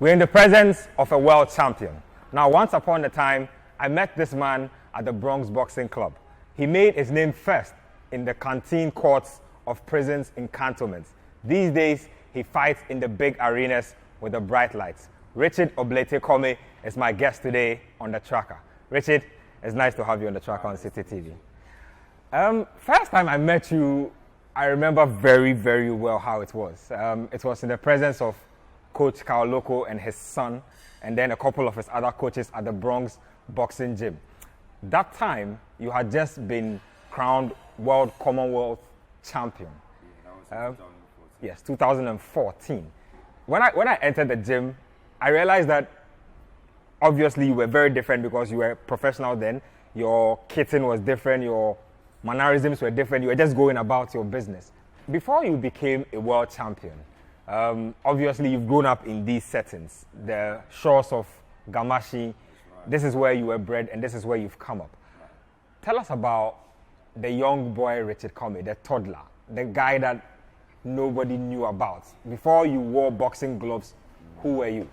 We're in the presence of a world champion. Now, once upon a time, I met this man at the Bronx Boxing Club. He made his name first in the canteen courts of prisons in cantonments. These days, he fights in the big arenas with the bright lights. Richard Commey is my guest today on The Tracker. Richard, it's nice to have you on The Tracker on City TV. First time I met you, I remember very, very well how it was. It was in the presence of Coach Kaoloko and his son, and then a couple of his other coaches at the Bronx Boxing Gym. That time, you had just been crowned World Commonwealth Champion. Yes, 2014. When I entered the gym, I realized that obviously you were very different because you were professional then. Your kitting was different, your mannerisms were different, you were just going about your business. Before you became a world champion, obviously you've grown up in these settings, the shores of Gamashi. This is where you were bred and this is where you've come up. Tell us about the young boy Richard Commey, the toddler, the guy that nobody knew about. Before you wore boxing gloves, who were you?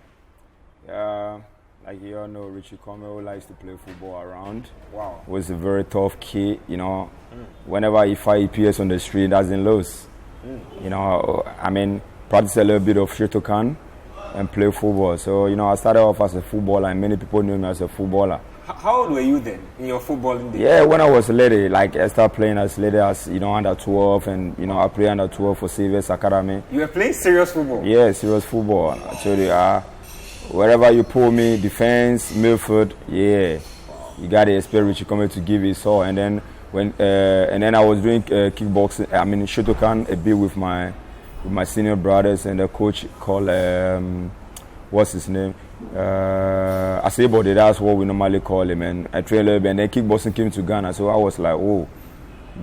Like you all know, Richard Commey, who likes to play football around. Wow. Was a very tough kid, you know. Whenever he fight, he appears on the street, doesn't lose. You know, I mean, practice a little bit of Shotokan and play football. So, you know, I started off as a footballer and many people knew me as a footballer. How old were you then in your footballing days? Yeah, when I was a lady, like I started playing as lady as, you know, under 12 and, you know, I played under 12 for Savers Academy. You were playing serious football? Yeah, serious football. I told you, wherever you pull me, defense, midfield, yeah, you got to expect Richard Commey to give his all. And then I was doing kickboxing, I mean Shotokan a bit with my senior brothers and the coach called what's his name? Asebode, that's what we normally call him. And I trained a little bit, and then kickboxing came to Ghana, so I was like, oh,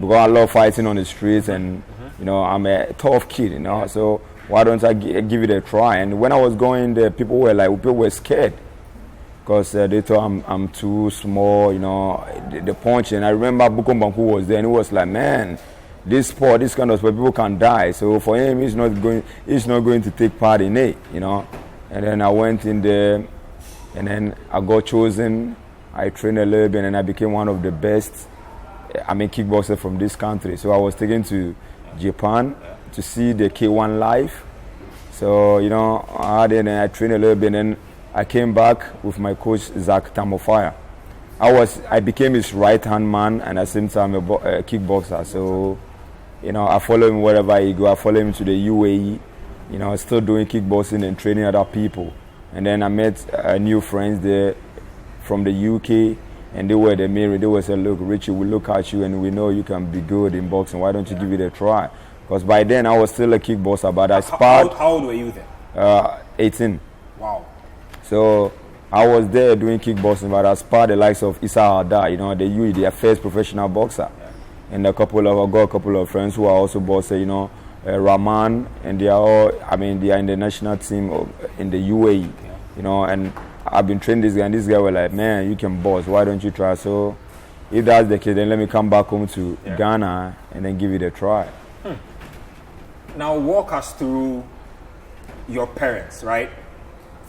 because I love fighting on the streets, and you know I'm a tough kid, you know. So why don't I give it a try? And when I was going there, people were scared because they thought I'm too small, you know, the punch. And I remember Bukom Banku was there, and he was like, man, this sport, this kind of sport, people can die. So for him, he's not going to take part in it, you know. And then I went in there, and then I got chosen. I trained a little bit, and I became one of the best, kickboxer from this country. So I was taken to Japan to see the K1 live. So, you know, I trained a little bit, and then I came back with my coach, Zach Tamofaya. I became his right-hand man, and at the same time a kickboxer. So, you know, I follow him wherever he go. I follow him to the UAE. You know, still doing kickboxing and training other people. And then I met new friends there from the UK, and they were the mirror. They were saying, look, Richie, we look at you and we know you can be good in boxing. Why don't you give it a try? Because by then I was still a kickboxer, but I sparred. How old were you then? 18. Wow. So I was there doing kickboxing, but I sparred the likes of Issa Arda, you know, their first professional boxer. Yeah. And I got a couple of friends who are also boxers, you know, Rahman, and they are in the national team in the UAE, you know, and I've been training this guy, and this guy was like, man, you can box, why don't you try? So if that's the case, then let me come back home to Ghana and then give it a try. Now walk us through your parents, right?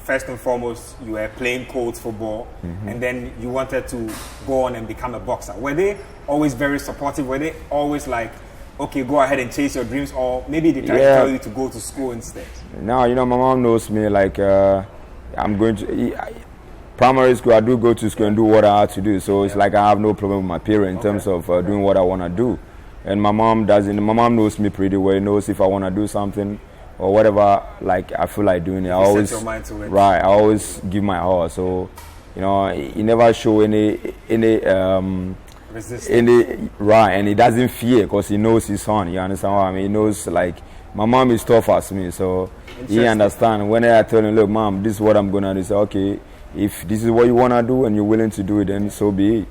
First and foremost, you were playing Colts football, and then you wanted to go on and become a boxer. Were they always very supportive? Were they always like, okay, go ahead and chase your dreams, or maybe they try to tell you to go to school instead? No, you know, my mom knows me, like, I'm going to primary school, I do go to school and do what I have to do, so it's like I have no problem with my parents in terms of doing what I want to do. And my mom knows me pretty well, knows if I want to do something or whatever, like, I feel like doing it. Set your mind to it. Right, I always give my all, so, you know, he never show any resistance. Right, and he doesn't fear because he knows his son. You understand what I mean? He knows, like, my mom is tough as me, so he understands. When I tell him, look, mom, this is what I'm gonna do, he say, okay, if this is what you wanna do and you're willing to do it, then so be it.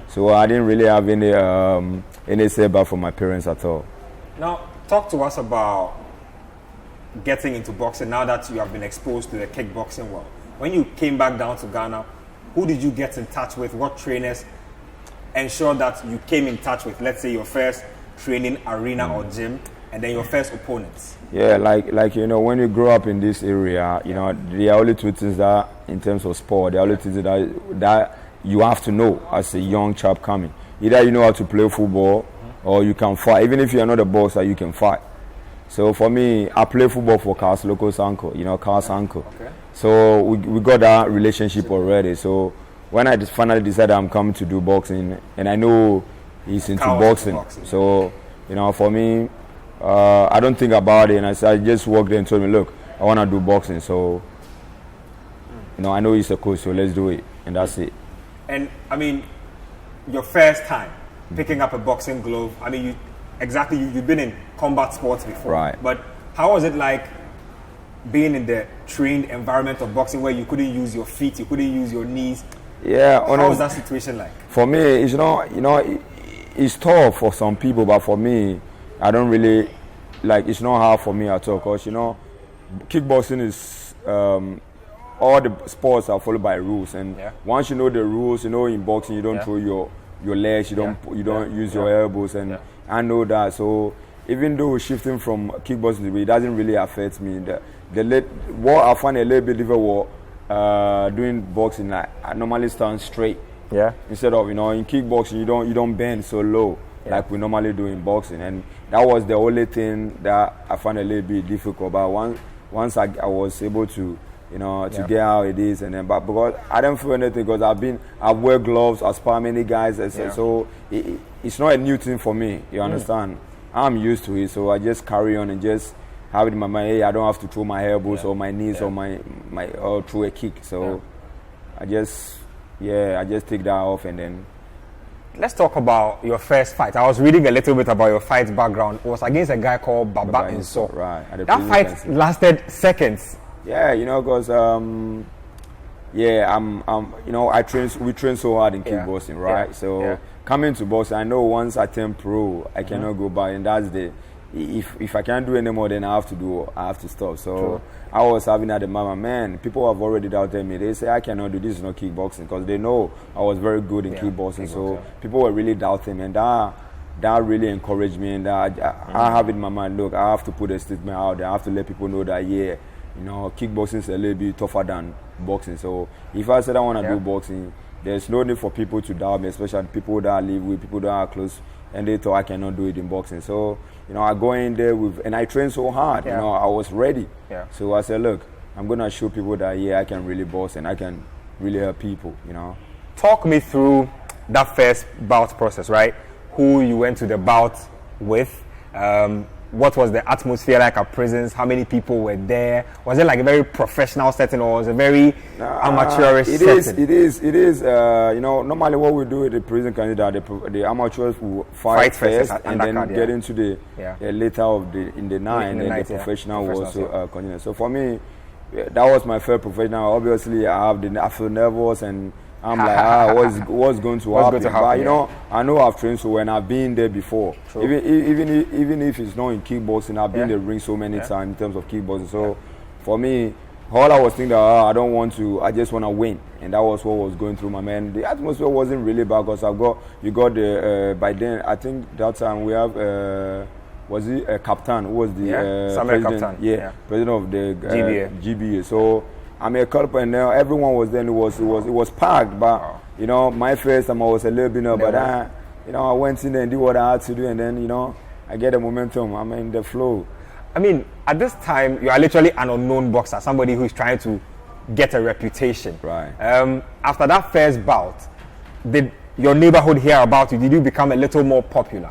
So I didn't really have any setback from my parents at all. Now, talk to us about getting into boxing now that you have been exposed to the kickboxing world. When you came back down to Ghana, who did you get in touch with? What trainers ensured that you came in touch with, let's say, your first training arena or gym? and then your first opponents? Yeah, like you know, when you grow up in this area, you know, there are only two things that, in terms of sport, there are only things that you have to know as a young chap coming. Either you know how to play football, or you can fight. Even if you are not a boxer, you can fight. So for me, I play football for Carl's local uncle, you know, Carl's uncle. Okay. So we got that relationship already. So when I finally decided I'm coming to do boxing, and I know he's into boxing. So, you know, for me, I don't think about it, and I just walked in and told me, look, I want to do boxing. So, you know, I know he's a coach, so let's do it, and that's it. And I mean, your first time picking up a boxing glove, I mean, you've been in combat sports before, right? But how was it like being in the trained environment of boxing where you couldn't use your feet, you couldn't use your knees? Yeah, how was that situation like? For me, it's it's tough for some people, but for me, I don't really it's not hard for me at all. Cause kickboxing is all the sports are followed by rules, and once you know the rules, in boxing you don't throw your legs, you don't use your elbows, and I know that. So even though shifting from kickboxing, it doesn't really affect me. What I find a little bit difficult doing boxing, I normally stand straight. Yeah. Instead of in kickboxing you don't bend so low like we normally do in boxing, and that was the only thing that I found a little bit difficult. But once I was able to to get how it is, and then but because I don't feel anything, because I've wear gloves, I spar many guys, so it's not a new thing for me. You understand? I'm used to it, so I just carry on and just have it in my mind. Hey, I don't have to throw my elbows or my knees or my or throw a kick. So I just take that off, and then. Let's talk about your first fight. I was reading a little bit about your fight background. It was against a guy called Baba Inso. Right. That fight lasted seconds. Yeah, because we train so hard in kickboxing, right? So coming to boxing, I know once I turn pro, I cannot go back, and that's if I can't do anymore, then I have to stop. So I was having at the moment, man, people have already doubted me. They say I cannot do this, is not kickboxing, because they know I was very good in kickboxing. So people were really doubting me, and that really encouraged me, and I have it in my mind, look, I have to put a statement out there. I have to let people know that kickboxing is a little bit tougher than boxing. So if I said I want to do boxing, there's no need for people to doubt me, especially people that I live with, people that are close, and they thought I cannot do it in boxing. So I go in there and I trained so hard. I was ready. So I said, look, I'm gonna show people that I can really box and I can really help people. Talk me through that first bout process, right? Who you went to the bout with? What was the atmosphere like at prisons? How many people were there? Was it like a very professional setting, or was it a very amateurish setting? It is. Normally what we do at the prison candidate, the amateurs will fight first and then get into the later of in the night, and then the professional will also continue. So for me, that was my first professional. Obviously, I feel nervous, and I'm like, what's going to happen? But I know I've trained so when I've been there before. Even if it's not in kickboxing, I've been in the ring so many times in terms of kickboxing. So for me, all I was thinking I don't want to. I just want to win, and that was what was going through my mind. The atmosphere wasn't really bad, because you got the by then I think that time we have was he a captain? Who was the president? Captain. President of the GBA. So I'm a culprit, and everyone was there. It was packed, but my first time I was a little bit but I went in there and did what I had to do, and then I get the momentum. I'm in the flow. I mean, at this time you are literally an unknown boxer, somebody who is trying to get a reputation. Right. After that first bout, did your neighborhood hear about you? Did you become a little more popular?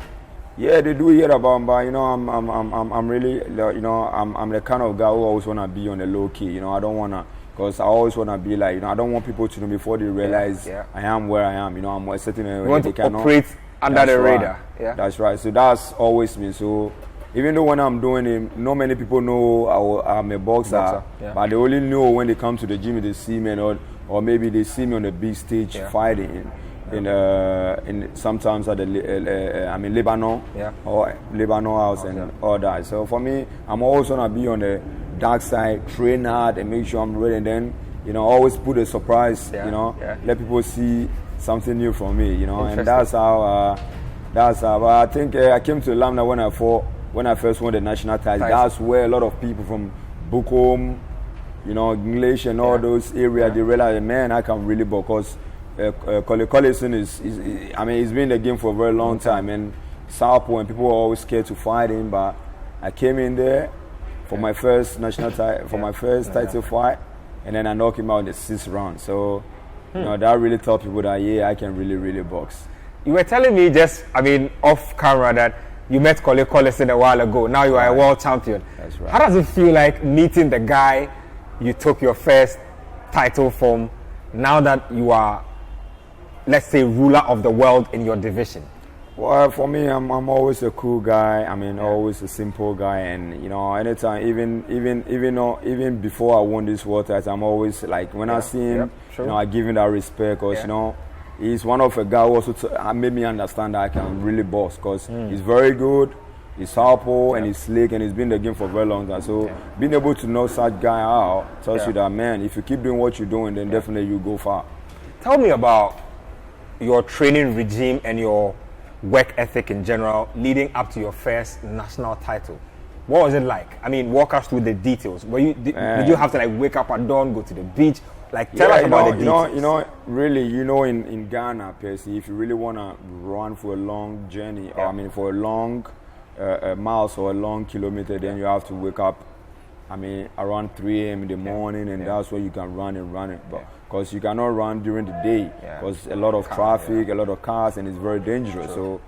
Yeah, they do hear about me, but I'm really I'm the kind of guy who always wanna be on the low key. I don't wanna. Because I always want to be like, I don't want people to know before they realize I am where I am. I'm a certain way. You want to operate under the radar. Yeah, that's right. So that's always me. So even though when I'm doing it, not many people know I'm a boxer. But they only know when they come to the gym, they see me, or maybe they see me on the big stage fighting. In sometimes at the Lebanon or Lebanon house and all that. So for me, I'm always gonna be on the dark side, train hard and make sure I'm ready, and then always put a surprise. Let people see something new from me. And that's how. But I think I came to Lambda when I fought when I first won the national title, that's where a lot of people from Bukom, you know, English and all those areas, they realized, man, I can really box. Because Collison is, I mean, he's been in the game for a very long time, and Southpaw, and people were always scared to fight him, but I came in there for my first national title, for my first title fight, and then I knocked him out in the 6th round. So, you know, that really taught people that, I can really, really box. You were telling me just, I mean, off camera that you met Collison a while ago. Now you are a world champion. That's right. How does it feel like meeting the guy you took your first title from, now that you are, let's say, ruler of the world in your division? Well, for me, I'm always a cool guy. I mean, always a simple guy, and you know, anytime, even before I won this world title, I'm always like, when I see him, you know, I give him that respect, because you know, he's one of a guy who also made me understand that I can really box, because he's very good, he's southpaw, and he's slick, and he's been in the game for a very long time. So being able to know such guy out tells you that, man, if you keep doing what you're doing, then definitely you go far. Tell me about your training regime and your work ethic in general leading up to your first national title. What was it like? I mean, walk us through the details. Did you have to like wake up at dawn, go to the beach? Like, tell us about the details. You know, really, you know, in Ghana, per se, if you really want to run for a long journey, or I mean, for a long miles or a long kilometer, then you have to wake up, I mean, around 3 a.m. in the morning, and that's where you can run it. But because you cannot run during the day, because a lot of traffic, a lot of cars, and it's very dangerous. So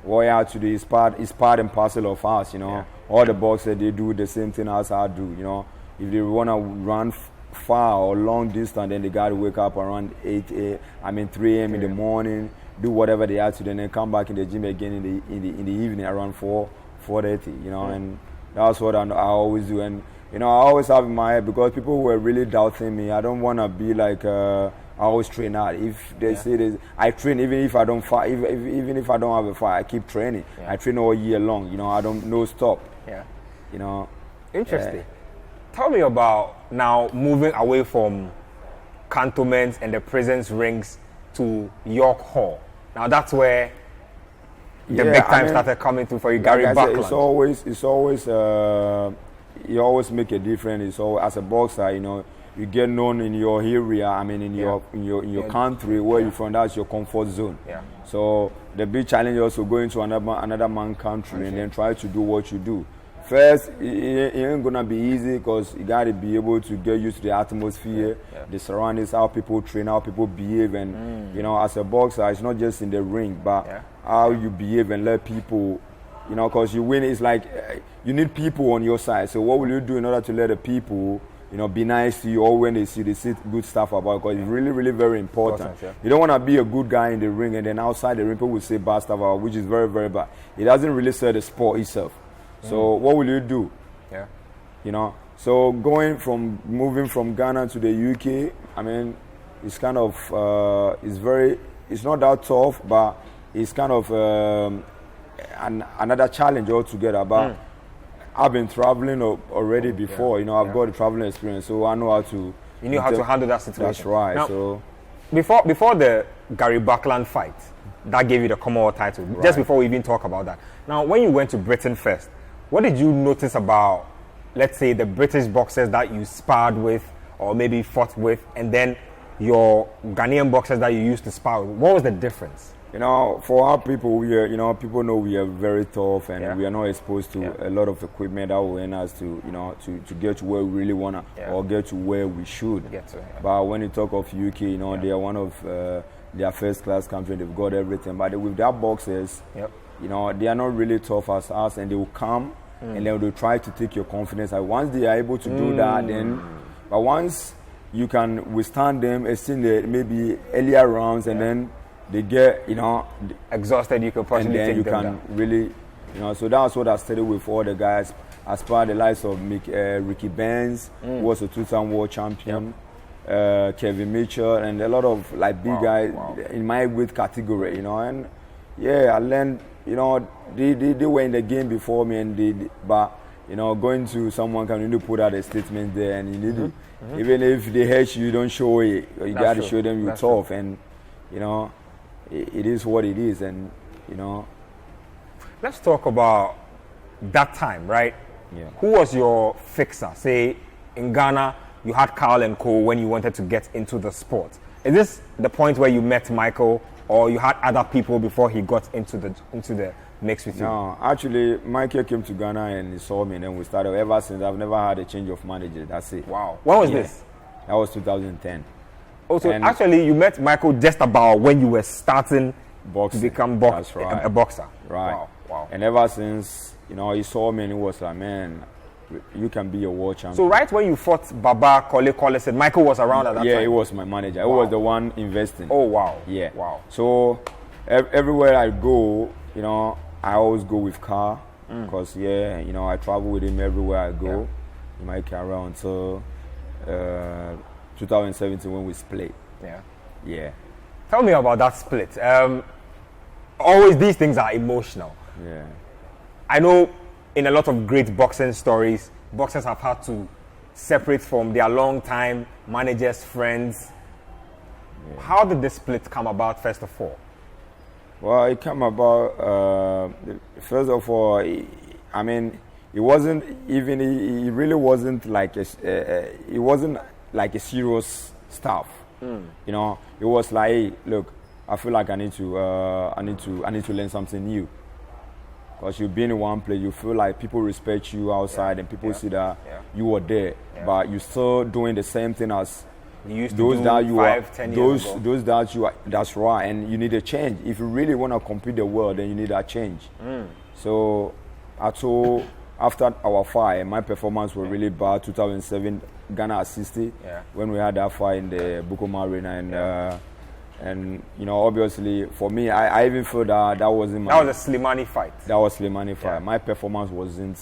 what you have to do is part and parcel of us, you know. All the boxers, they do the same thing as I do, you know. If they want to run far or long distance, then they got to wake up around 3 a.m. in the morning, do whatever they have to do, and then come back in the gym again in the evening around 4:30, you know. And that's what I always do. And you know, I always have in my head, because people were really doubting me, I don't want to be like, I always train hard. If they say this, I train even if I don't fight, even if I don't have a fight, I keep training. I train all year long, you know, I don't, no stop. You know. Interesting. Tell me about now moving away from cantonments and the prisons rings to York Hall. Now that's where the big time started coming through for you, Gary Buckland. It's always you always make a difference. So as a boxer, you know, you get known in your area. I mean, in your country where you're from. That's your comfort zone. So the big challenge is also going to another man's country and then try to do what you do. First, it ain't gonna be easy, because you gotta be able to get used to the atmosphere, the surroundings, how people train, how people behave, and you know, as a boxer, it's not just in the ring, but how you behave and let people. You know, because you win, it's like you need people on your side. So what will you do in order to let the people, you know, be nice to you, or when they see good stuff about you? Because it's really, really very important. You don't want to be a good guy in the ring, and then outside the ring, people will say bad stuff about, which is very, very bad. It doesn't really serve the sport itself. So what will you do? You know, so moving from Ghana to the UK, I mean, it's kind of, it's not that tough, but it's kind of, another challenge altogether. But I've been traveling already before. You know, I've got a traveling experience, so I know how to. You knew how to handle that situation. That's right. Now, so before the Gary Buckland fight, that gave you the Commonwealth title. Just before we even talk about that. Now, when you went to Britain first, what did you notice about, let's say, the British boxers that you sparred with or maybe fought with, and then your Ghanaian boxers that you used to spar with? What was the difference? You know, for our people, we are, you know, people know we are very tough, and we are not exposed to a lot of equipment that will enable us to, you know, to get to where we really want to, or get to where we should. But when you talk of UK, you know, they are one of their first class country. They've got everything. But with their boxers, you know, they are not really tough as us, and they will come and then they'll try to take your confidence. And once they are able to do that, then, but once you can withstand them, it's in the maybe earlier rounds, and then they get, you know, exhausted, you can possibly take them you can down. Really, you know, so that's what I studied with all the guys, as part of the likes of Ricky Benz, who was a two-time world champion, Kevin Mitchell, and a lot of like big guys in my weight category, you know. And I learned, you know, they were in the game before me, and but you know, going to someone can really put out a statement there, and you need to, even if they hurt you, you don't show it. You got to show them you're tough, and you know, it is what it is, and you know. Let's talk about that time, right? Yeah. Who was your fixer? Say in Ghana, you had Carl and Co. when you wanted to get into the sport. Is this the point where you met Michael, or you had other people before he got into the mix with you? No, actually, Michael came to Ghana and he saw me, and then we started. Ever since, I've never had a change of manager. That's it. Wow. When was this? That was 2010. Also, actually, you met Michael just about when you were starting boxing. to become That's right. a boxer. Right. Wow. Wow. And ever since, he saw me and he was like, man, you can be a world champion. So right when you fought Baba Kole said Michael was around at that time? Yeah, he was my manager. He was the one investing. Oh, wow. Yeah. Wow. So everywhere I go, I always go with car because, I travel with him everywhere I go in my career until 2017 when we split. Yeah. Yeah. Tell me about that split. Always these things are emotional. Yeah. I know in a lot of great boxing stories, boxers have had to separate from their long-time managers, friends. Yeah. How did this split come about, first of all? Well, it came about, first of all, it wasn't even, it really wasn't like it wasn't like a serious stuff. It was like, hey, look, I feel like I need to learn something new. Because you've been in one place, you feel like people respect you outside, and people see that you were there, but you're still doing the same thing as you used those to do that you 5-10 years ago. Those that you are. That's right, and you need a change. If you really want to compete the world, then you need that change. So, after our fight, my performance was really bad. 2007, Ghana assisted when we had that fight in the Bukuma Arena, and obviously for me, I even feel that wasn't my. That was a Slimani fight. That was Slimani fight. Yeah. My performance wasn't.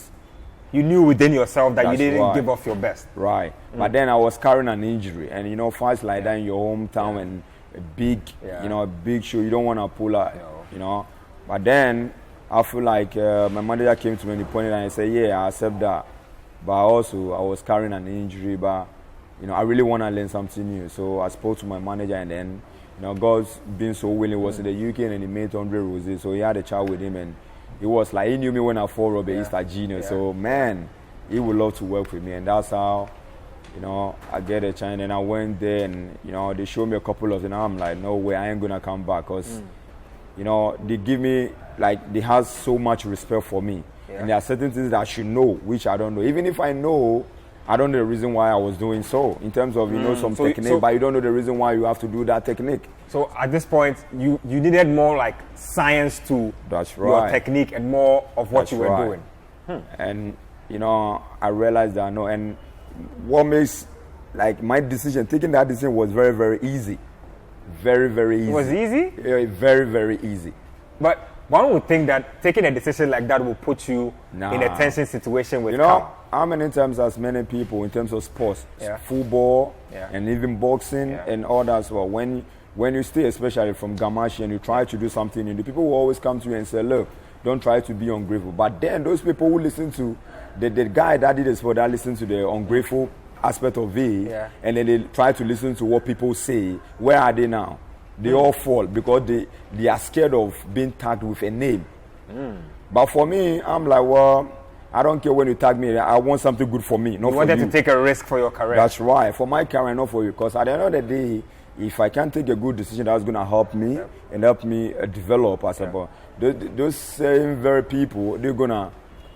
You knew within yourself that you didn't give off your best. Right, but then I was carrying an injury, and fights like that in your hometown and a big, a big show, you don't want to pull out, But then I feel like my manager came to me and he pointed and he said, "Yeah, I accept that." But also I was carrying an injury, but I really want to learn something new. So I spoke to my manager, and then. God's been so willing. Was in the UK and he made Andre Rose, so he had a chat with him, and he was like, he knew me when I fought Robert Easter Jr. So man, he would love to work with me, and that's how I get a chance. And I went there, and they showed me a couple of things. I'm like, no way, I ain't gonna come back, because they give me, like, they have so much respect for me, and there are certain things that I should know which I don't know. Even if I know, I don't know the reason why I was doing so, in terms of, some technique, but you don't know the reason why you have to do that technique. So at this point, you needed more like science to your technique and more of what you were doing. And, I realized that, and what makes, like, my decision, taking that decision was very, very easy. Very, very easy. It was easy? Yeah, very, very easy. But one would think that taking a decision like that will put you in a tension situation with Carl. How many times as many people in terms of sports, football, and even boxing and all that as well, when you stay, especially from Gamashi, and you try to do something new, the people will always come to you and say, look, don't try to be ungrateful. But then those people who listen to the guy that did the sport, that listen to the ungrateful aspect of it, and then they try to listen to what people say, where are they now? They all fall because they are scared of being tagged with a name. But for me, I'm like, well, I don't care when you tag me. I want something good for me, not for you. You wanted to take a risk for your career. That's right. For my career, not for you. Because at the end of the day, if I can't take a good decision that's going to help me and help me develop as a boy, those same very people, they're going to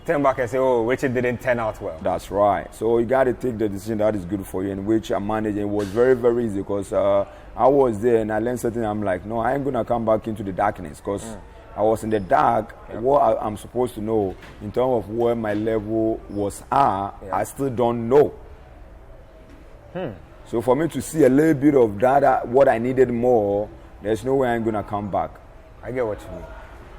turn back and say, oh, Richard didn't turn out well. That's right. So you got to take the decision that is good for you, and which I'm managing. It was very, very easy because I was there and I learned something. I'm like, no, I ain't going to come back into the darkness, because I was in the dark. What I'm supposed to know in terms of where my level was at, I still don't know. So for me to see a little bit of that, what I needed more, there's no way I'm going to come back. I get what you mean.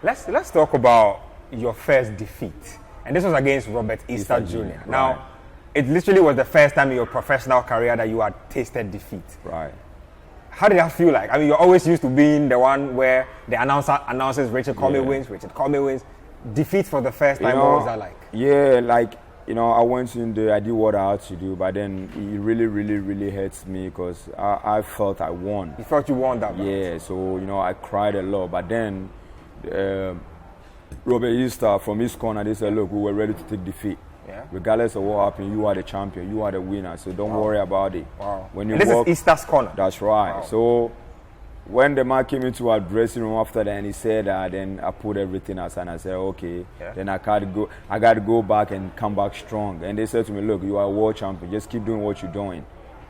Let's talk about your first defeat. And this was against Robert Easter Jr. Right. Now, it literally was the first time in your professional career that you had tasted defeat. Right. How did that feel like? I mean, you're always used to being the one where the announcer announces Richard Commey wins, Richard Commey wins. Defeat for the first time, what was that like? Yeah, like, I went in there, I did what I had to do, but then it really, really, really hurts me because I felt I won. You felt you won that match? Yeah, so, I cried a lot, but then Robert Easter from his corner, they said, look, we were ready to take defeat. Yeah. Regardless of what happened, you are the champion, you are the winner, so don't worry about it. Wow. When you and this is Easter's corner. That's right. Wow. So when the man came into our dressing room after that and he said that, then I put everything aside and I said, okay, then I got to go back and come back strong. And they said to me, look, you are a world champion, just keep doing what you're doing.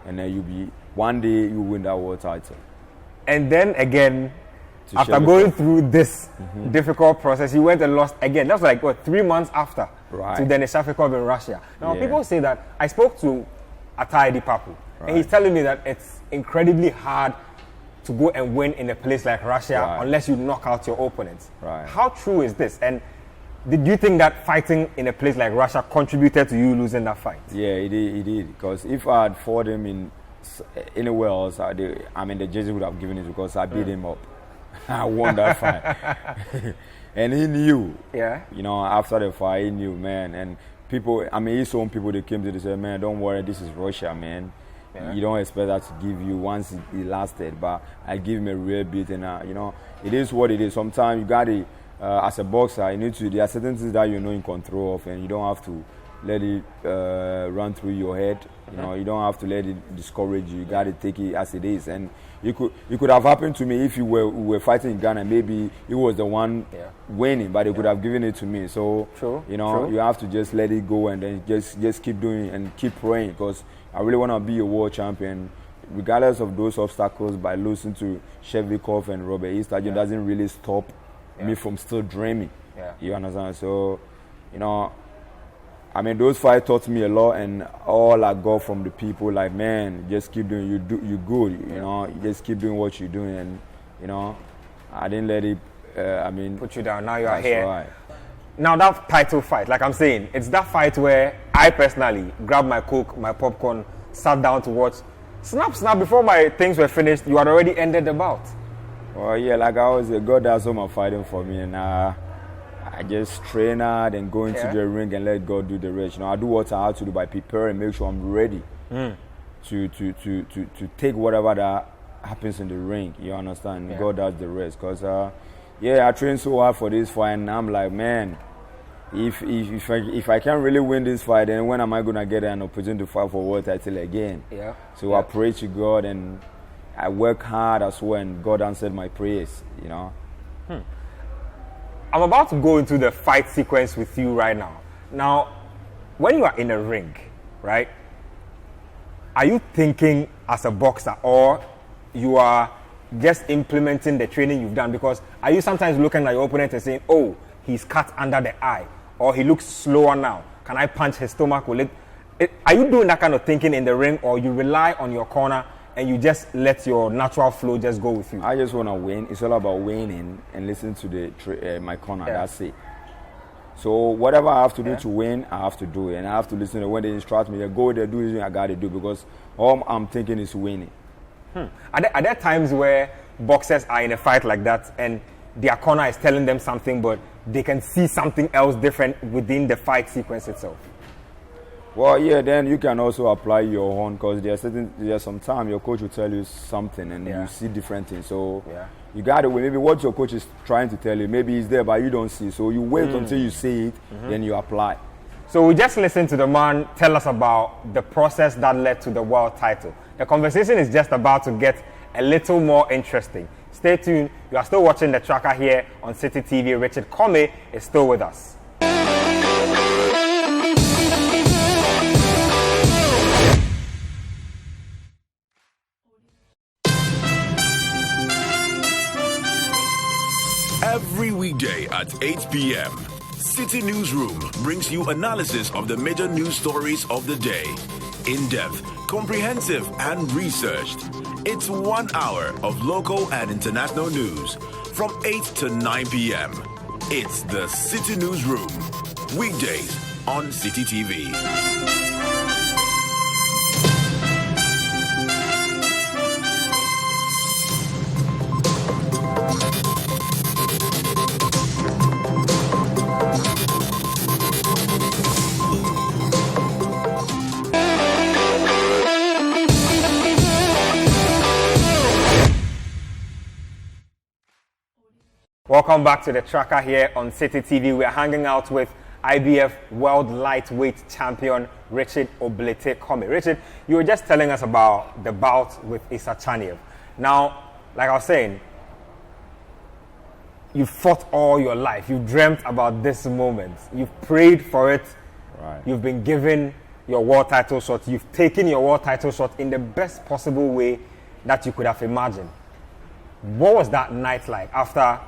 And then one day you win that world title. And then again, after going through this difficult process, you went and lost again. That's like, 3 months after to the South Cup in Russia. Now, people say that, I spoke to Ataidi Papu, and he's telling me that it's incredibly hard to go and win in a place like Russia unless you knock out your opponents. How true is this? And did you think that fighting in a place like Russia contributed to you losing that fight? Yeah, it did. Because if I had fought him in anywhere else, the judges would have given it because I beat him up. I won that fight. And he knew. Yeah. You know, after the fight, he knew, man. And people, he saw people, they came to him and said, man, don't worry, this is Russia, man. Yeah. You don't expect that to give you once it lasted. But I give him a real beat. And, it is what it is. Sometimes you got to, as a boxer, there are certain things that you're not in control of, and you don't have to let it run through your head. You don't have to let it discourage you. You got to take it as it is. And it could have happened to me if we were fighting in Ghana. Maybe he was the one winning, but he could have given it to me. So you have to just let it go and then just keep doing it and keep praying, because I really want to be a world champion, regardless of those obstacles. By losing to Shevchenko and Robert Easter, it doesn't really stop me from still dreaming. You understand? So those fights taught me a lot, and all I got from the people, like, man, just keep doing, you good, you just keep doing what you're doing, and I didn't let it, put you down. Now you are here. Right. Now that title fight, like I'm saying, it's that fight where I personally grabbed my Coke, my popcorn, sat down to watch. Snap, before my things were finished, you had already ended the bout. Well, yeah, like I always say, God does all my fighting for me, and I just train hard and go into the ring and let God do the rest. I do what I have to do by preparing, make sure I'm ready to take whatever that happens in the ring. You understand? Yeah. God does the rest. Because, I trained so hard for this fight, and I'm like, man, if I can't really win this fight, then when am I going to get an opportunity to fight for world title again? Yeah. So I pray to God, and I work hard as well, and God answered my prayers, I'm about to go into the fight sequence with you right now. Now, when you are in a ring, right, are you thinking as a boxer, or you are just implementing the training you've done? Because are you sometimes looking at your opponent and saying, oh, he's cut under the eye, or he looks slower now, can I punch his stomach? Are you doing that kind of thinking in the ring, or you rely on your corner and you just let your natural flow just go with you? I just want to win. It's all about winning and listen to my corner. That's it. So whatever I have to do to win, I have to do it. And I have to listen to when they instruct me, go there, do this, I got to do, because all I'm thinking is winning. Are there times where boxers are in a fight like that and their corner is telling them something, but they can see something else different within the fight sequence itself? Well, yeah, then you can also apply your own, because there's some time your coach will tell you something and you see different things. So you got to wait. Maybe what your coach is trying to tell you, maybe it's there, but you don't see. So you wait until you see it, then you apply. So we just listened to the man tell us about the process that led to the world title. The conversation is just about to get a little more interesting. Stay tuned. You are still watching The Tracker here on City TV. Richard Commey is still with us. Every weekday at 8 p.m., City Newsroom brings you analysis of the major news stories of the day. In-depth, comprehensive, and researched. It's 1 hour of local and international news from 8 to 9 p.m. It's the City Newsroom. Weekdays on City TV. Welcome back to the tracker here on City TV. We are hanging out with IBF World Lightweight Champion Richard Commey. Richard, you were just telling us about the bout with Issa Chaniev. Now, like I was saying, you fought all your life. You dreamt about this moment. You've prayed for it. Right. You've been given your world title shot. You've taken your world title shot in the best possible way that you could have imagined. What was that night like after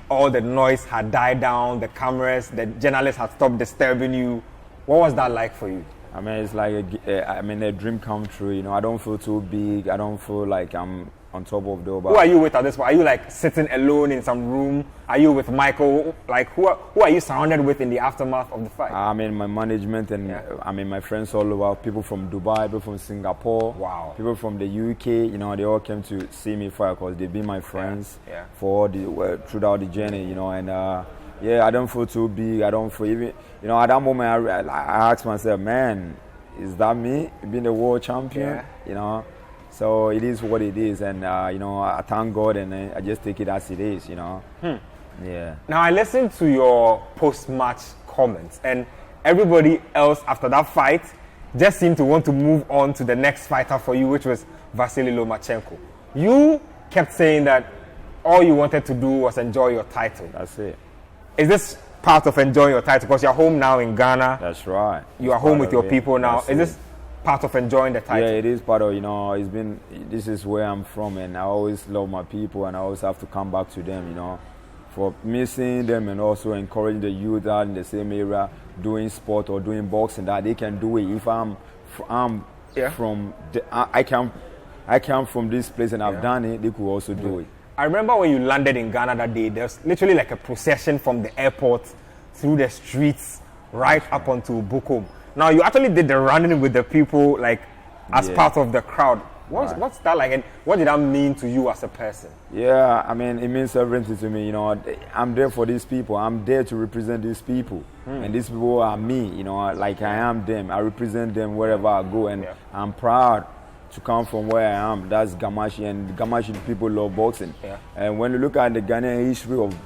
all the noise had died down, the cameras, the journalists had stopped disturbing you? What was that like for you? I mean, it's like a dream come true. You know, I don't feel too big. I don't feel like I'm on top of the. Who are you with at this point? Are you like sitting alone in some room? Are you with Michael? Like who are you surrounded with in the aftermath of the fight? I mean, my management and I mean my friends all over. People from Dubai, people from Singapore. Wow. People from the UK. You know, they all came to see me fight because they've been my friends for throughout the journey. You know, and I don't feel too big. I don't feel even. You know, at that moment, I asked myself, man, is that me being the world champion? Yeah. You know. So it is what it is, and you know, I thank God, and I just take it as it is, you know. Yeah. Now I listened to your post-match comments, and everybody else after that fight just seemed to want to move on to the next fighter for you, which was Vasily Lomachenko. You kept saying that all you wanted to do was enjoy your title. That's it. Is this part of enjoying your title? Because you're home now in Ghana. That's right. You are home with your people now. That's is this part of enjoying the title? Yeah, it is part of, you know, this is where I'm from, and I always love my people, and I always have to come back to them, you know, for me seeing them and also encouraging the youth out in the same area doing sport or doing boxing, that they can do it. If I'm from I come from this place and I've done it, they could also do it. I remember when you landed in Ghana that day, there's literally like a procession from the airport through the streets right up onto Bukom. Now, you actually did the running with the people, like, as part of the crowd. What's that like, and what did that mean to you as a person? Yeah, I mean, it means everything to me, you know. I'm there for these people. I'm there to represent these people. And these people are me, you know, like I am them. I represent them wherever I go, and I'm proud to come from where I am. That's Gamashi, and Gamashi people love boxing. And when you look at the Ghanaian history of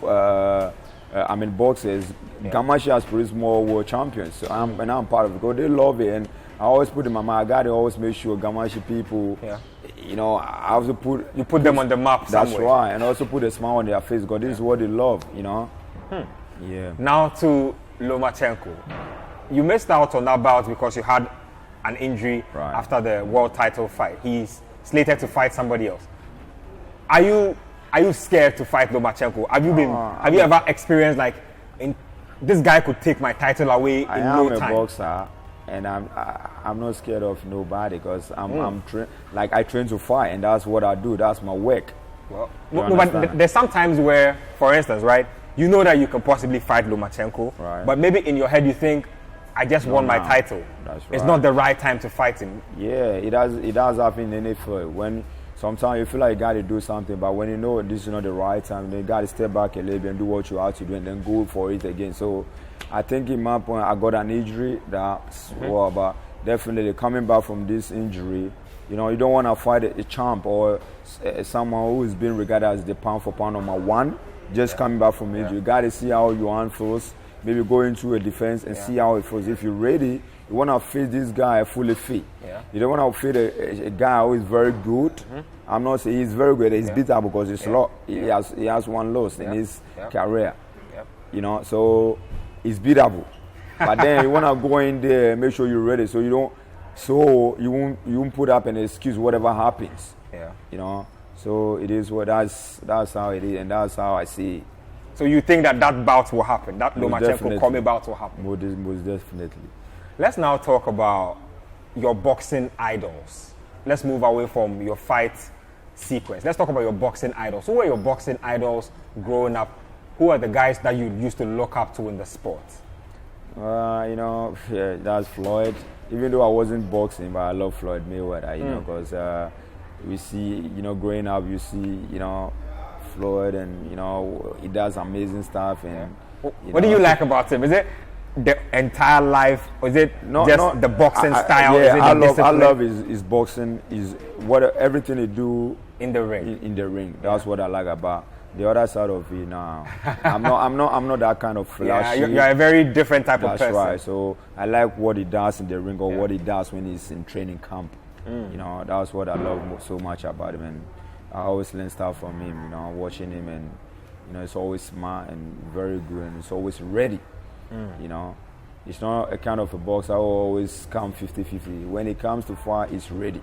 boxers, Gamashi has produced more world champions. So I'm part of it because they love it, and I always put in my mind, I gotta always make sure Gamashi people, you know, I have to put them on the map. That's right, and also put a smile on their face because this is what they love, you know. Yeah. Now to Lomachenko, you missed out on that bout because you had an injury after the world title fight. He's slated to fight somebody else. Are you scared to fight Lomachenko? Have you ever experienced like, this guy could take my title away in no time? I am a boxer, and I'm not scared of nobody because I train to fight, and that's what I do. That's my work. Well, but there's some times where, for instance, right, you know that you can possibly fight Lomachenko, but maybe in your head you think, I just won my title. That's right. It's not the right time to fight him. Yeah, it does happen in any field. When sometimes you feel like you got to do something, but when you know this is not the right time, then you got to step back a little bit and do what you have to do and then go for it again. So I think in my point, I got an injury but definitely coming back from this injury, you know, you don't want to fight a champ or someone who is being regarded as the pound for pound number one, just coming back from injury. You got to see how your hand feels, maybe go into a defense and see how it feels. If you're ready, you want to face this guy fully fit. You don't want to face a guy who is very good. I'm not saying he's very good. He's beatable because he has one loss in his career. You know, so he's beatable. But then you want to go in there and make sure you're ready, so you won't put up an excuse whatever happens. You know, so it is what that's how it is, and that's how I see it. So you think that bout will happen? That Lomachenko Commey bout will happen? Most definitely. Let's now talk about your boxing idols. Let's move away from your fight sequence. Let's talk about your boxing idols. Who were your boxing idols growing up? Who are the guys that you used to look up to in the sport? You know, that's Floyd. Even though I wasn't boxing, but I love Floyd Mayweather, you know, because we see, you know, growing up, you see, you know, Floyd, and, you know, he does amazing stuff. And what do you like about him? Is it the entire life, or is it the boxing style? I love his boxing. Is what everything he do in the ring. In the ring. That's what I like about the other side of it now. I'm not that kind of flashy. Yeah, you're a very different type of person. That's right. So I like what he does in the ring or what he does when he's in training camp. You know, that's what I love so much about him, and I always learn stuff from him. You know, watching him, and you know, it's always smart and very good, and it's always ready. You know, it's not a kind of a boxer who always come 50-50. When it comes to fight, he's ready.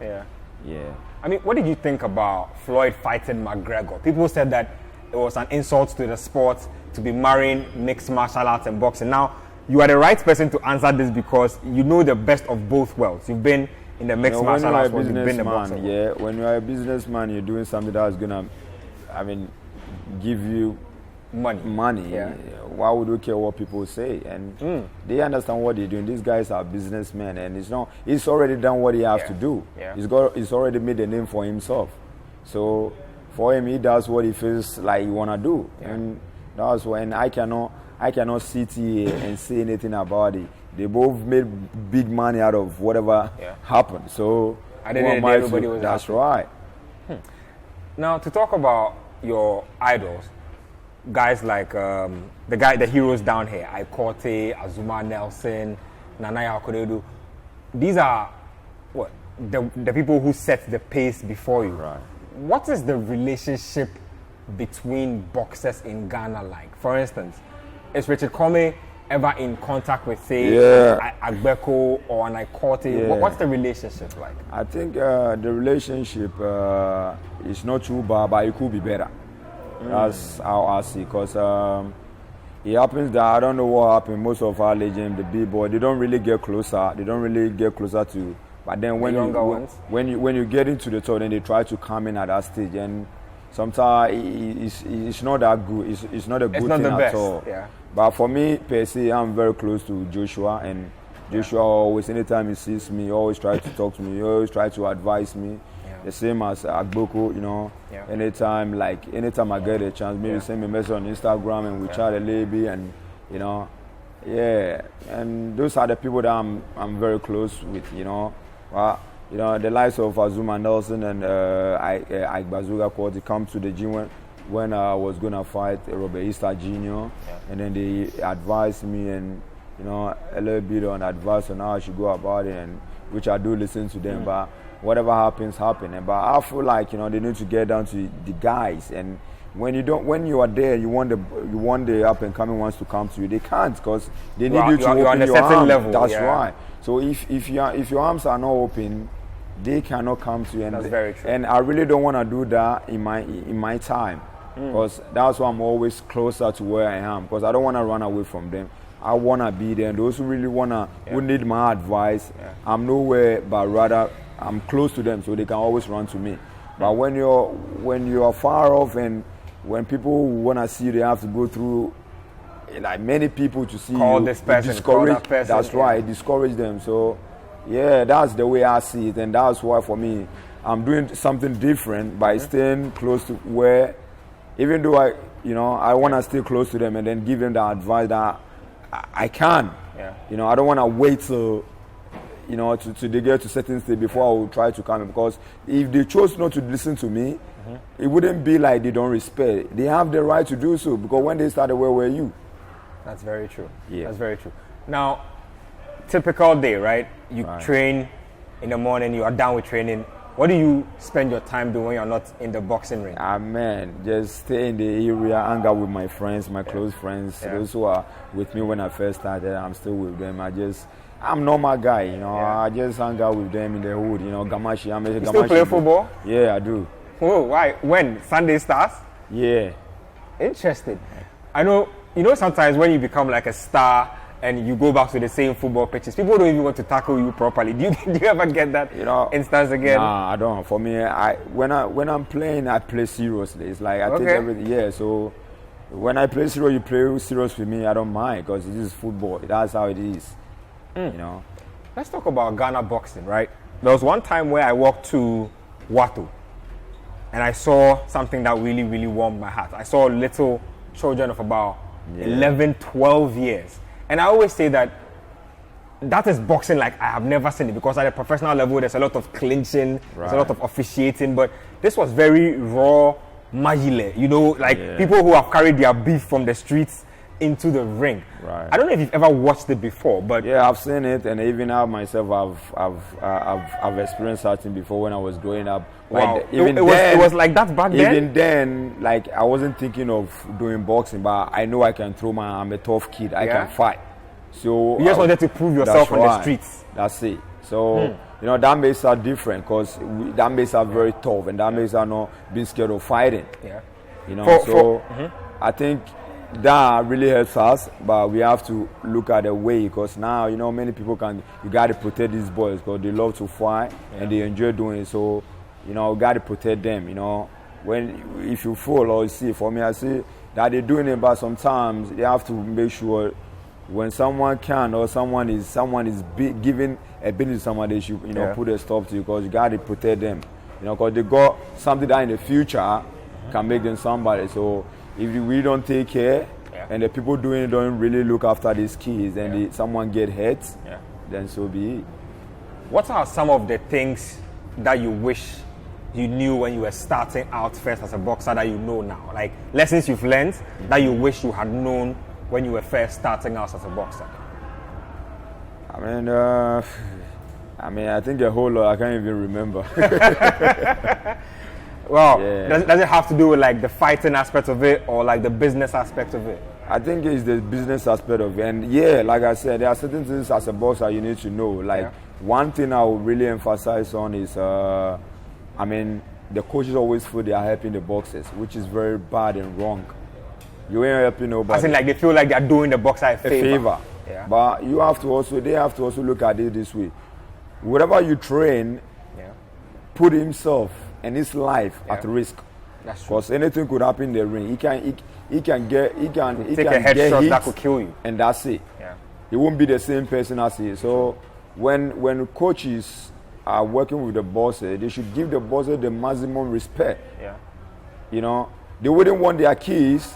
Yeah. I mean, what did you think about Floyd fighting McGregor? People said that it was an insult to the sport to be marrying mixed martial arts and boxing. Now, you are the right person to answer this because you know the best of both worlds. You've been in the mixed martial arts world, you've been in the boxing world. When you're a businessman, you're doing something that's gonna, give you money. Yeah. Why would you care what people say? And they understand what they're doing. These guys are businessmen, and he's already done what he has to do. Yeah. He's already made a name for himself. So for him, he does what he feels like he wanna do, and that's when I cannot sit here and say anything about it. They both made big money out of whatever happened. So everybody was that's happy. right. Now, to talk about your idols, guys like the heroes down here, Ikote, Azuma Nelson, Nanaya Akoredu, these are the people who set the pace before you. Right. What is the relationship between boxers in Ghana like? For instance, is Richard Commey ever in contact with, say, Agbeko or an Ikote? What's the relationship like? I think the relationship is not too bad, but it could be better. That's how I see, because it happens that I don't know what happened. Most of our legends, the B-boy, they don't really get closer. They don't really get closer to. But then when you get into the top, then they try to come in at that stage, and sometimes it's not that good. It's not a good thing at all. Yeah. But for me, per se, I'm very close to Joshua, and Joshua always, anytime he sees me, always try to talk to me. He always try to advise me. The same as Agboko, you know. Anytime I get a chance, maybe send me a message on Instagram and we chat a little bit, and you know, and those are the people that I'm very close with, you know. You know, the likes of Azuma Nelson and Bazuga Kwoti come to the gym when I was gonna fight Robert Easter Jr. And then they advised me, and you know, a little bit on advice on how I should go about it, and which I do listen to them. But whatever happens. But I feel like, you know, they need to get down to the guys, and when you are there, you want the up and coming ones to come to you. They can't, because they need you to open your arms. Level, that's right. So if your arms are not open, they cannot come to you. And that's very true. And I really don't want to do that in my time, because that's why I'm always closer to where I am, because I don't want to run away from them. I want to be there, and those who really who need my advice, I'm nowhere, but rather I'm close to them, so they can always run to me. But when you're far off, and when people want to see you, they have to go through like many people to see call you. This person, discourage, call that person. That's right, discourage them. So that's the way I see it, and that's why for me, I'm doing something different by staying close to where, even though I want to stay close to them and then give them the advice that I can. You know, I don't want to wait till, you know, to they get to certain stage before I will try to come in, because if they chose not to listen to me, it wouldn't be like they don't respect. They have the right to do so, because when they started, where were you? That's very true. Yeah. That's very true. Now, typical day, right? You train in the morning, you are done with training. What do you spend your time doing when you're not in the boxing ring? Man, just stay in the area, hang out with my friends, my close friends, those who are with me when I first started. I'm still with them. I'm normal guy, you know. I just hang out with them in the hood, you know. Gamashi, you still play football? Yeah, I do. Oh, why? When? Sunday starts? Yeah. Interesting. I know, you know, sometimes when you become like a star and you go back to the same football pitches, people don't even want to tackle you properly. Do you ever get that instance again? Nah, I don't. For me, when I'm playing, I play seriously. It's like I take everything. Yeah, so when I play serious, you play serious with me. I don't mind, because this is football. That's how it is. You know. Let's talk about Ghana boxing, right? There was one time where I walked to Watu, and I saw something that really, really warmed my heart. I saw little children of about 11, 12 years. And I always say that is boxing like I have never seen it, because at a professional level, there's a lot of clinching, there's a lot of officiating, but this was very raw, Majile, you know, like people who have carried their beef from the streets into the ring. Right. I don't know if you've ever watched it before, but yeah, I've seen it, and even I myself, I've experienced something before when I was growing up. wow, Like, even it was like that back then. Even then, like I wasn't thinking of doing boxing, but I know I can throw I'm a tough kid. I can fight. So you just wanted to prove yourself on the streets. That's it. So you know that makes us different because that makes us very tough, and that makes us not being scared of fighting. Yeah. You know, I think that really helps us, but we have to look at the way because now you know many people you got to protect these boys because they love to fight and they enjoy doing it. So you know, got to protect them. You know, if you fall or you see, for me, I see that they're doing it, but sometimes they have to make sure when someone can or someone is giving a business to someone, they should put a stop to you because you got to protect them. You know, because they got something that in the future can make them somebody. So if we don't take care and the people doing it don't really look after these kids and someone get hurt, then so be it. What are some of the things that you wish you knew when you were starting out first as a boxer that you know now? Like lessons you've learned that you wish you had known when you were first starting out as a boxer? I mean, I think a whole lot. I can't even remember. Well, does it have to do with like the fighting aspect of it or like the business aspect of it? I think it's the business aspect of it. And like I said, there are certain things as a boxer you need to know. Like one thing I would really emphasize on is, the coaches always feel they are helping the boxers, which is very bad and wrong. You ain't helping nobody. As in, like they feel like they're doing the boxer a favor. Yeah. But they have to also look at it this way. Whatever you train, put himself and his life at risk. That's true. Because anything could happen in the ring. He can take a headshot that could kill you. And that's it. Yeah. He won't be the same person as he is. So when coaches are working with the bosses, they should give the bosses the maximum respect. Yeah. You know, they wouldn't want their kids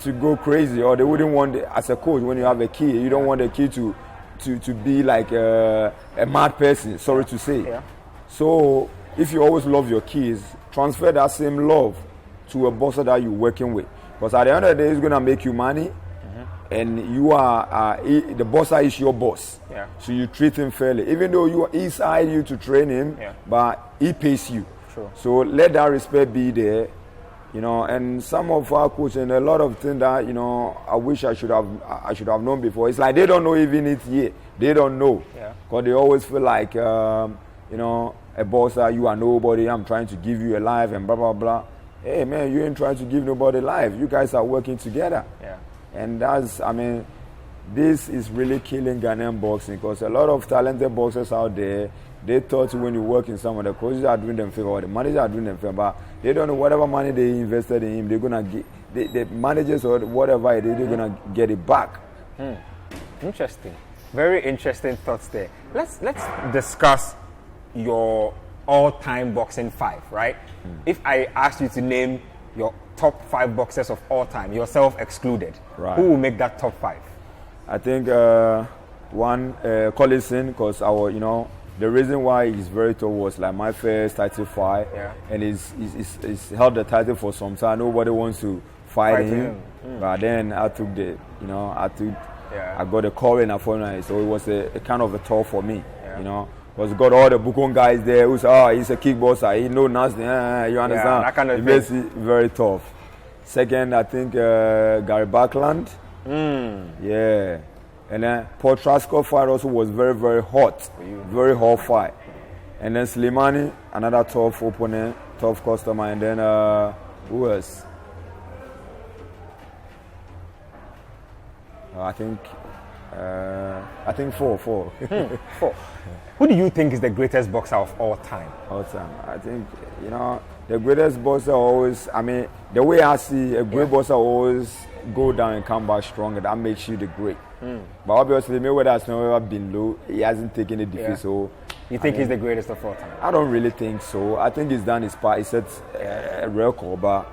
to go crazy, or they wouldn't want, as a coach, when you have a kid, you don't want the kid to be like a mad person, sorry to say. Yeah. So if you always love your kids, transfer that same love to a boss that you're working with. Because at the end of the day, it's going to make you money, and you are, the boss is your boss. Yeah. So you treat him fairly. Even though he's hired you to train him, but he pays you. Sure. So let that respect be there. You know, and some of our coaches and a lot of things that, you know, I wish I should have known before. It's like they don't know even it yet. They don't know. Because they always feel like, you know, a boss, you are nobody, I'm trying to give you a life and blah, blah, blah. Hey, man, you ain't trying to give nobody life. You guys are working together. Yeah. And this is really killing Ghanaian boxing because a lot of talented boxers out there, they thought when you work in some of the coaches are doing them favor or the managers are doing them favor, but they don't know whatever money they invested in him, they're gonna get the managers or whatever they're gonna get it back. Interesting, very interesting thoughts there. Let's discuss your all-time boxing 5, right? If I asked you to name your top 5 boxers of all time, yourself excluded, who will make that top 5? I think one Collison, because the reason why he's very tough was like my first title fight, and he's held the title for some time. Nobody wants to fight him. But then I took I got a call in a so it was a kind of a tough for me, you know. Because got all the Bukon guys there who say, he's a kickboxer, he knows nothing, you understand? That kind of it makes it very tough. Second, I think Gary Buckland. Yeah. And then Paul Traskov fight also was very, very hot. Very hot fight. And then Slimani, another tough opponent, tough customer. And then who else? I think four. Four. Who do you think is the greatest boxer of all time? All time. I think, the greatest boxer always, the way I see a great boxer always go down and come back stronger. That makes you the great. But obviously, Mayweather has never been low. He hasn't taken a defeat. So you think he's the greatest of all time? I don't really think so. I think he's done his part. He set a record, but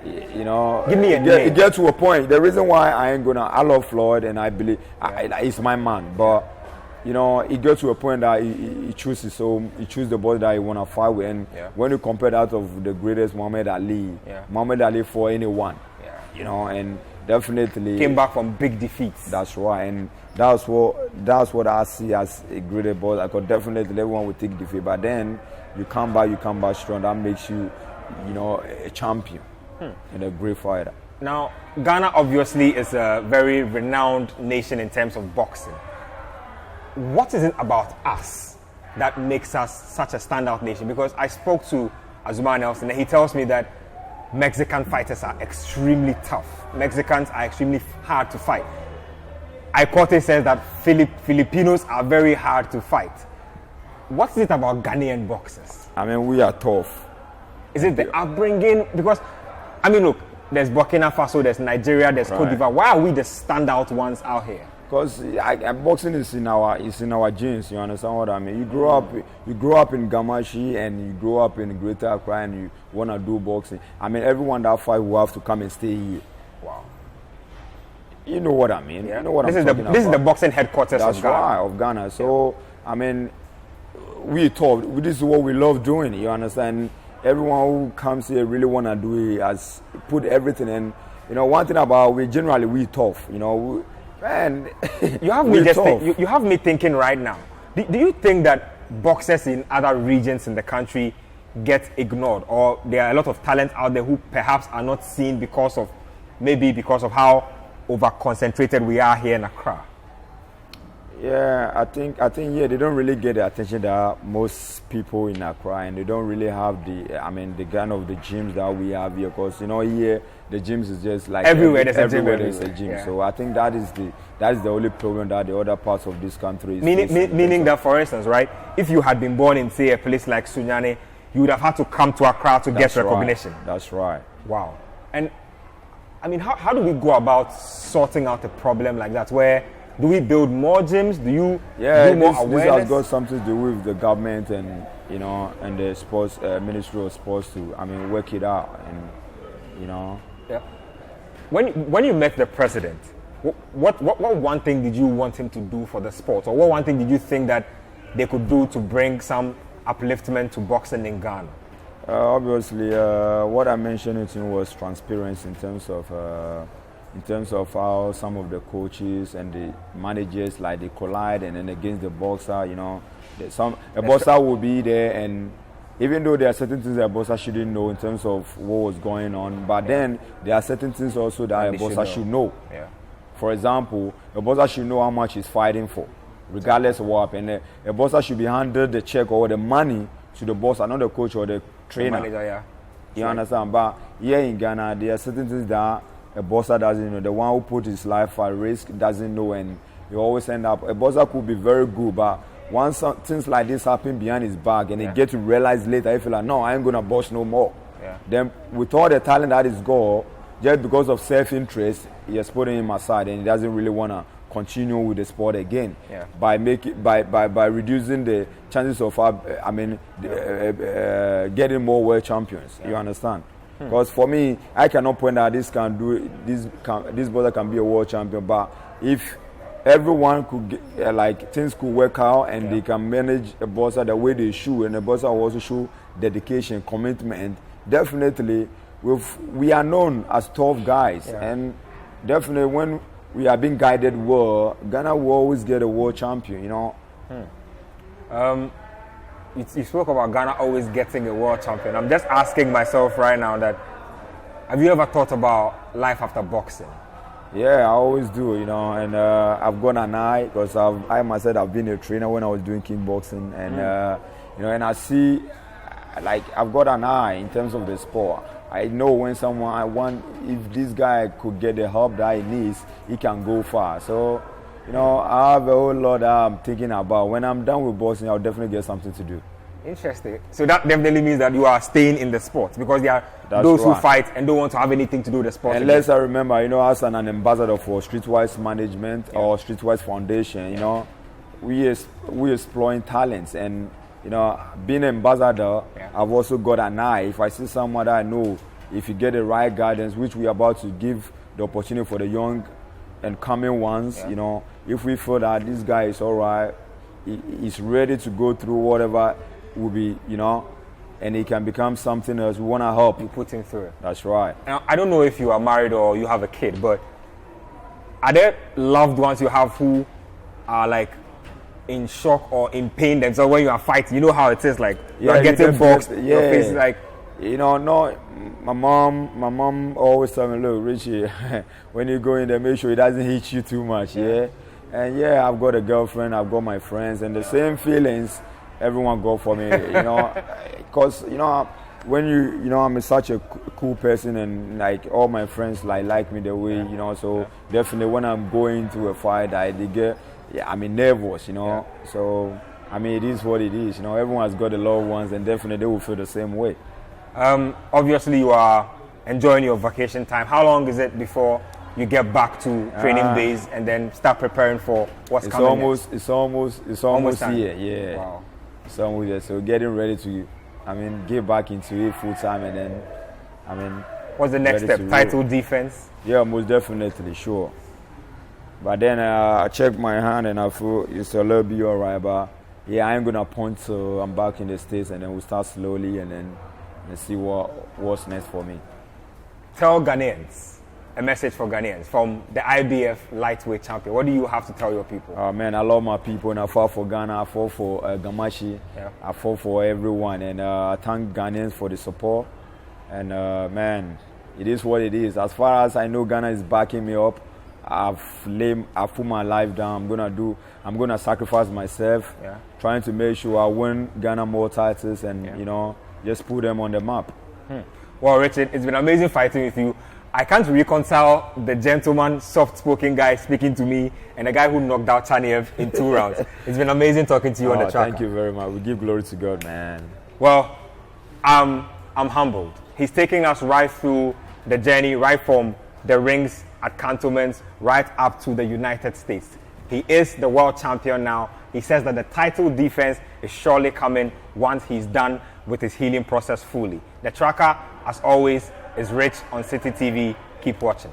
give me a name. It gets to a point. The reason why I love Floyd, and I believe he's my man. But you know, he gets to a point that he chooses. So he chooses the body that he want to fight with. And when you compare that of the greatest Muhammad Ali, Muhammad Ali for anyone, you know, and definitely came back from big defeats. That's right, and that's what I see as a greater boss. I could definitely everyone will take defeat, but then you come back strong. That makes you, you know, a champion and a great fighter. Now, Ghana obviously is a very renowned nation in terms of boxing. What is it about us that makes us such a standout nation? Because I spoke to Azuma Nelson and he tells me that Mexican fighters are extremely tough. Mexicans are extremely hard to fight. Ikote says that Filipinos are very hard to fight. What is it about Ghanaian boxers? I mean, we are tough. Is it the upbringing? Because, I mean, look, there's Burkina Faso, there's Nigeria, there's Cote d'Ivoire. Why are we the standout ones out here? Because boxing is in our genes. You understand what I mean? You grow up in Gamashi and you grow up in Greater Accra and you wanna do boxing. I mean, everyone that fight will have to come and stay here. Wow. You know what I mean? Yeah. You know what this I'm talking about. This is the boxing headquarters of Ghana. Right, of Ghana. So I mean, we talk. This is what we love doing. You understand? Everyone who comes here really wanna do it. Has put everything in. You know, one thing about we tough. You know. Man, you have me you have me thinking right now. Do you think that boxers in other regions in the country get ignored, or there are a lot of talent out there who perhaps are not seen because of how over concentrated we are here in Accra? Yeah, I think they don't really get the attention that most people in Accra, and they don't really have the kind of the gyms that we have here, because you know here the gyms is just like everywhere there's a gym. Yeah. So I think that is the only problem that the other parts of this country is meaning that, for instance, right, if you had been born in, say, a place like Sunyani, you would have had to come to Accra to get recognition. Right. That's right. Wow. And I mean, how do we go about sorting out a problem like that? Where do we build more gyms? Do you do more awareness? This has got something to do with the government and, you know, and the sports Ministry of Sports to, work it out, and, you know. Yeah. When you met the president, what one thing did you want him to do for the sport, or what one thing did you think that they could do to bring some upliftment to boxing in Ghana? Obviously, what I mentioned to him was transparency in terms of how some of the coaches and the managers, like, they collide, and then against the boxer, you know, a boxer will be there, and even though there are certain things that a boxer shouldn't know in terms of what was going on, but then there are certain things also that a boxer should know. Yeah. For example, a boxer should know how much he's fighting for, regardless of what happened. A boxer should be handed the check or the money to the boxer, not the coach or the trainer. The manager, yeah. You understand? But here in Ghana, there are certain things that a boxer doesn't know. The one who put his life at risk doesn't know, and you always end up. A boxer could be very good, but once things like this happen behind his back, and he get to realize later, he feel like, no, I ain't gonna box no more. Yeah. Then with all the talent that is gone, just because of self-interest, he has put him aside, and he doesn't really wanna continue with the sport again. Yeah. By reducing the chances of getting more world champions. Yeah. You understand? Because for me, I cannot point out this brother can be a world champion, but if everyone could things could work out, and they can manage a boxer the way they should, and the boxer also show dedication, commitment, definitely we are known as tough guys, and definitely when we are being guided well, Ghana will always get a world champion, you know. You spoke about Ghana always getting a world champion. I'm just asking myself right now that, have you ever thought about life after boxing? Yeah, I always do, you know, and I've got an eye, because I myself have been a trainer when I was doing kickboxing, and you know, and I see, like, I've got an eye in terms of the sport. I know when if this guy could get the help that he needs, he can go far. So, you know, I have a whole lot that I'm thinking about. When I'm done with boxing, I'll definitely get something to do. Interesting. So that definitely means that you are staying in the sport, because there are those who fight and don't want to have anything to do with the sport. Unless I remember, you know, as an ambassador for Streetwise Management or Streetwise Foundation, you know, we exploring talents, and, you know, being an ambassador, I've also got an eye. If I see someone that I know, if you get the right guidance, which we are about to give the opportunity for the young and coming ones, you know, if we feel that this guy is all right, he's ready to go through whatever will be, and he can become something else. We want to help. You put him through it. That's right. Now, I don't know if you are married or you have a kid, but are there loved ones you have who are like in shock or in pain themselves when you are fighting? You know how it is, like you are getting boxed. Your face is like. No, my mom always tell me, look, Richie, when you go in there, make sure it doesn't hit you too much, yeah? And yeah, I've got a girlfriend, I've got my friends, and the same feelings everyone got for me, because, when I'm such a cool person, and like all my friends like me the way, so definitely when I'm going to a fight, I'm nervous, so, it is what it is, everyone has got the loved ones, and definitely they will feel the same way. Obviously, you are enjoying your vacation time. How long is it before you get back to training days and then start preparing for what's coming next? It's almost time. here, yeah. Wow. It's almost here. So getting ready to, get back into it full time, and then, what's the next step? Title defense? Yeah, most definitely, sure. But then I checked my hand and I feel it's a little bit alright. But yeah, I ain't gonna point till I'm back in the States, and then we'll start slowly and then. And see what's next for me. Tell Ghanaians, a message for Ghanaians from the IBF lightweight champion. What do you have to tell your people? Man, I love my people, and I fought for Ghana, I fought for Gamashi, I fought for everyone, and I thank Ghanaians for the support. And man, it is what it is. As far as I know, Ghana is backing me up. I've put my life down. I'm gonna sacrifice myself, trying to make sure I win Ghana more titles, and just put them on the map. Well, Richard, it's been amazing fighting with you. I can't reconcile the gentleman, soft-spoken guy speaking to me and the guy who knocked out Chaniev in 2 rounds. It's been amazing talking to you on the track. Thank you very much. We give glory to God, man. Well, I'm humbled. He's taking us right through the journey, right from the rings at cantonments, right up to the United States. He is the world champion now. He says that the title defense is surely coming once he's done with his healing process fully. The tracker, as always, is Rich on City TV. Keep watching.